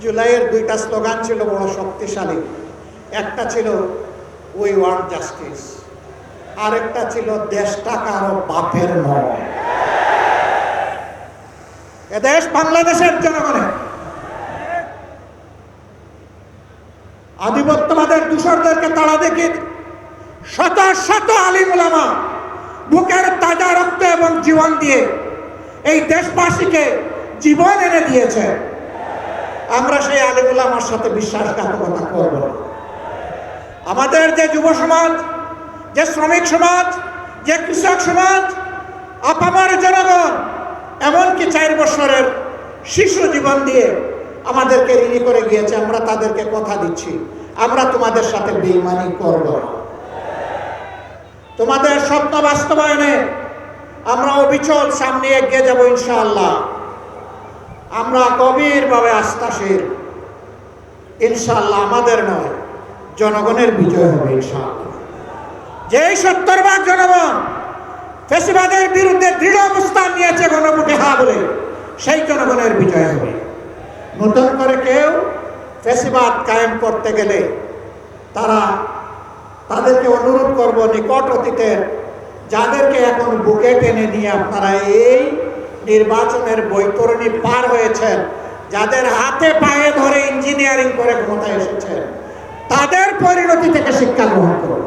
জুলাইয়ের দুইটা স্লোগান ছিল বড় শক্তিশালী। একটা ছিল উই ওয়ান্ট জাস্টিস, আরেকটা ছিল দেশটা কারো বাপের নয়। এদেশ বাংলাদেশের জনগণের। আধিপত্যবাদের দূষরদেরকে তাড়া দেখে শত শত আলিম উলামা বুকের তাজা রক্ত এবং জীবন দিয়ে এই দেশবাসীকে জীবন এনে দিয়েছে। আমরা সেই আলিম উলামার সাথে বিশ্বাসঘাতকতা করব না। আমাদের যে যুব সমাজ, যে শ্রমিক সমাজ, যে কৃষক সমাজ, আপামর জনগণ, এমনকি 4 বছরের শিশু জীবন দিয়ে আমাদেরকে ঋণী করে গিয়েছে, আমরা তাদেরকে কথা দিচ্ছি আমরা তোমাদের সাথে বেঈমানি করব না। তোমাদের স্বপ্ন বাস্তবায়নে আমরা অবিচল সামনে এগিয়ে যাব ইনশাআল্লাহ। আমরা গভীরভাবে আস্থাশীল, ইনশাআল্লাহ আমাদের নয় জনগণের বিজয় হবে ইনশাআল্লাহ। যেই 70% জনগণ ফ্যাসিবাদের বিরুদ্ধে দৃঢ় অবস্থান নিয়েছে গণভোটে হা বলে, সেই জনগণের বিজয় হবে। নতুন করে কেউ ফ্যাসিবাদ কায়েম করতে গেলে তাদেরকে অনুরোধ করব, নিকট অতীতের যাদেরকে এখন বুকে টেনে নিয়ে আপনারা এই নির্বাচনের বৈতরণী পার হয়েছেন, যাদের হাতে পায়ে ধরে ইঞ্জিনিয়ারিং করে ক্ষমতায় এসেছেন, তাদের পরিণতি থেকে শিক্ষা গ্রহণ করুন।